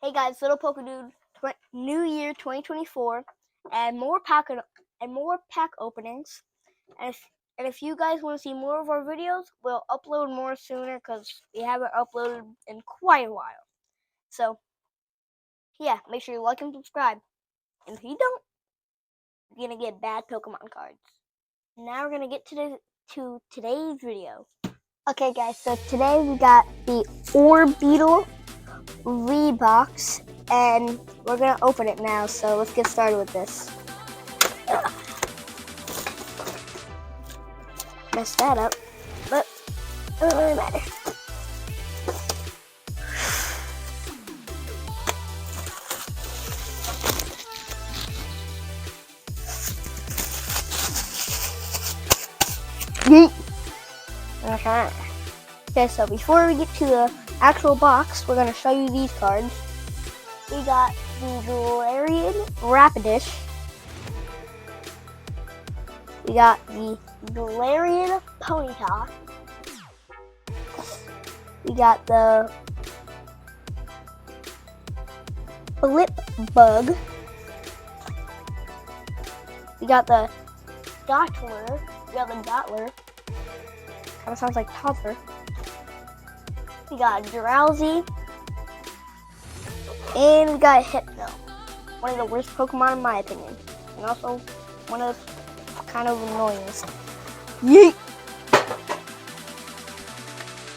Hey guys, Lil Pokédude, New Year 2024, and more pack openings. And if you guys want to see more of our videos, we'll upload more sooner because we haven't uploaded in quite a while. So yeah, make sure you like and subscribe. And if you don't, you're gonna get bad Pokemon cards. Now we're gonna get to today's video. Okay guys, so today we got the Orbeetle V-Box, and we're gonna open it now, so let's get started with this. Messed that up, but it doesn't really matter. Okay, so before we get to the actual box, we're gonna show you these cards. We got the Galarian Rapidash. We got the Galarian Ponyta. We got the Blip Bug. We got the Dottler. Kind of sounds like toddler. We got Drowsy. And we got Hypno. One of the worst Pokemon in my opinion. And also one of the kind of annoyingest. Yeet!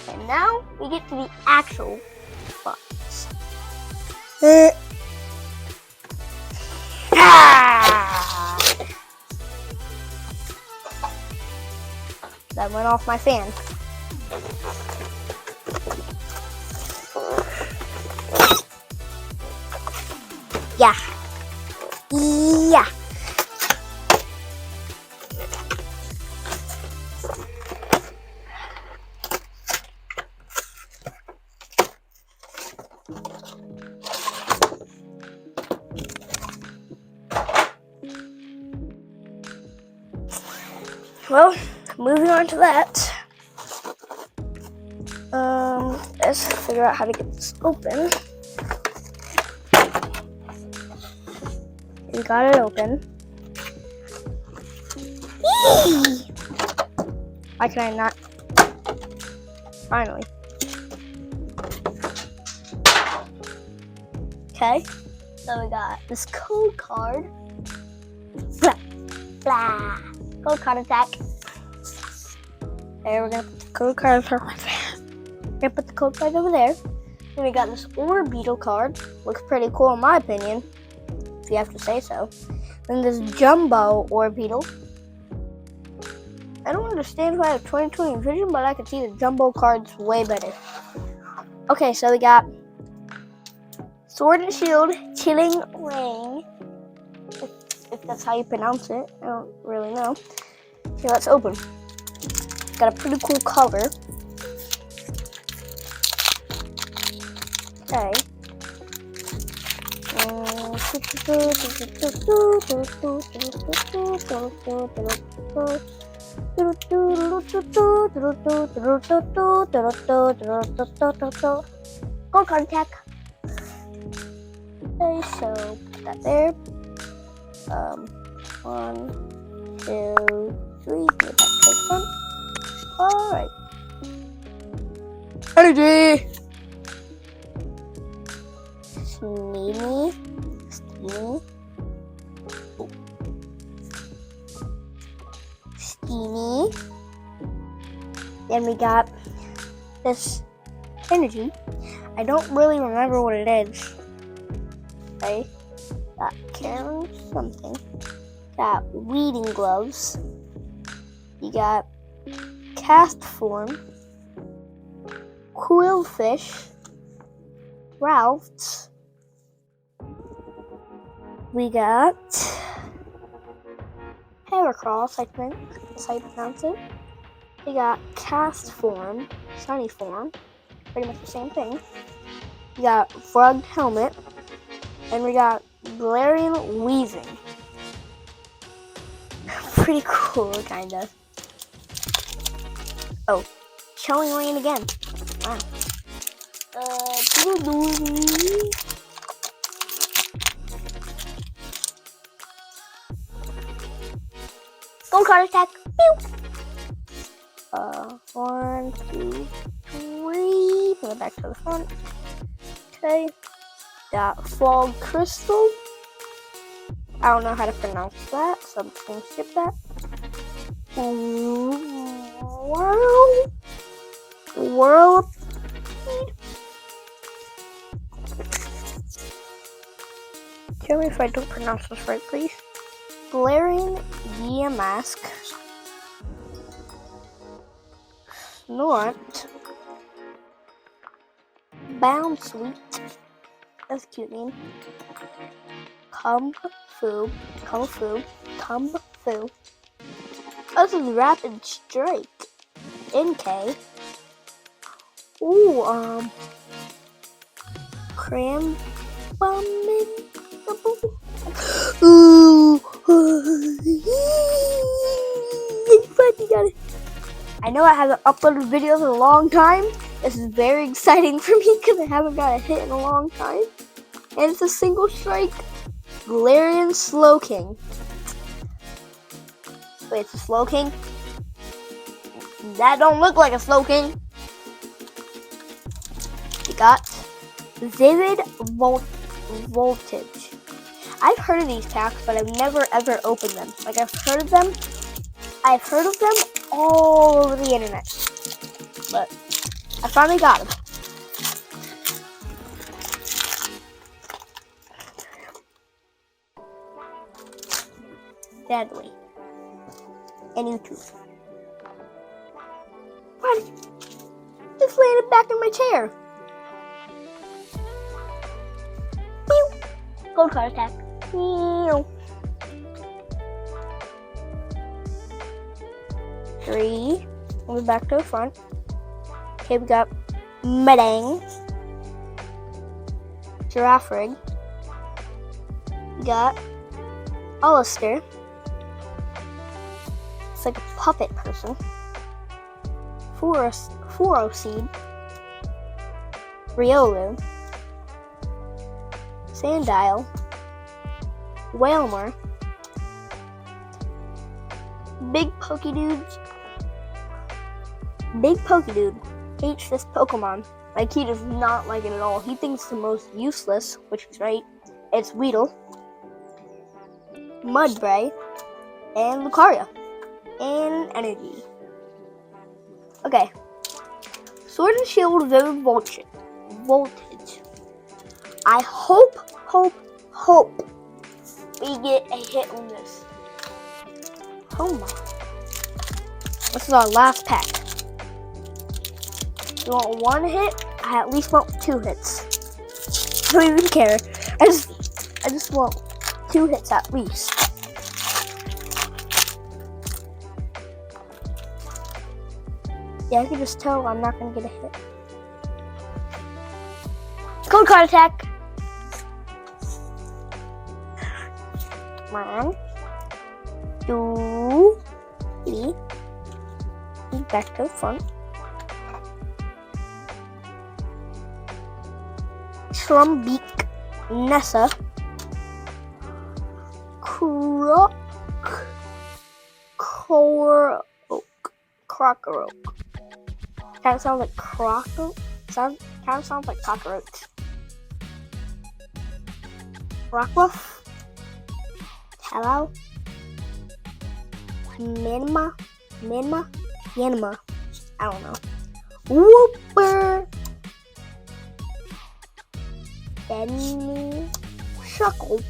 And now we get to the actual box. That went off my fan. Yeah. Well, moving on to that. Let's figure out how to get this open. We got it open. Yee! Why can I not? Finally. Okay, so we got this code card. Blah, blah. Code card attack. There, we're gonna put the code card over there. We're gonna put the code card over there. Then we got this Orbeetle card. Looks pretty cool in my opinion, if you have to say so. Then this Jumbo Orbeetle. I don't understand why I have 20/20 vision, but I can see the Jumbo cards way better. Okay, so we got Sword and Shield Chilling Ring. If that's how you pronounce it, I don't really know. Okay, let's open. Got a pretty cool color. Okay. Gold card attack. Okay, so put that there. 1, 2, 3. Get back to the front. Alright. Energy! Steamy. Then we got this energy. I don't really remember what it is. Okay. Got Karen something. Got weeding gloves. You got cast form. Quillfish. Ralph's. We got Heracross, I think that's how you pronounce it. We got cast form, sunny form, pretty much the same thing. We got Frogged Helmet, and we got Galarian Weezing. Pretty cool, kinda. Oh, Chilling Rain again. Wow. Gold card attack. Pew! 1, 2, 3. Put it back to the front. Okay. Got Fog Crystal. I don't know how to pronounce that, so I'm just gonna skip that. Whirlpool. Tell me if I don't pronounce this right, please. Glaring Mask. Snort. Bound Sweet. That's a cute name. Kung Fu. This is Rapid Strike. NK. Ooh, Cram Bumming. Ooh. Finally got it. I know I haven't uploaded videos in a long time. This is very exciting for me because I haven't got a hit in a long time. And it's a single strike. Galarian Slowking. Wait, it's a Slowking? That don't look like a Slowking. We got Vivid Voltage. I've heard of these packs, but I've never ever opened them. Like I've heard of them all over the internet. But I finally got them. Deadly. And YouTube. What? Just landed back in my chair. Pew! Gold card attack. Pew! 3. We'll be back to the front. Okay, we got Medang. Giraffe Rig. We got Alistair. It's like a puppet person. Furo Seed. Riolu. Sandile. Wailmer. Big Pokédude hates this Pokemon. Like, he does not like it at all. He thinks it's the most useless, which is right. It's Weedle, Mudbray, and Lucario. And Energy. Okay. Sword and Shield Vivid Voltage. I hope we get a hit on this. Oh my. This is our last pack. You want 1 hit? I at least want 2 hits. I don't even care. I just want 2 hits at least. Yeah, I can just tell I'm not gonna get a hit. Gold card attack. 1, 2, 3. Back to the front. Trumbeak, Nessa, Crocoroke. Kind of sounds like kind of sounds like cockroach. Rockruff, Hello, Yanma. I don't know. Whooper. Benny. Shuckle.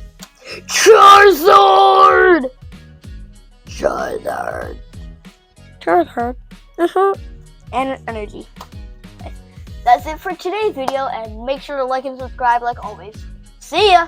Charizard. And Energy. That's it for today's video, and make sure to like and subscribe like always. See ya!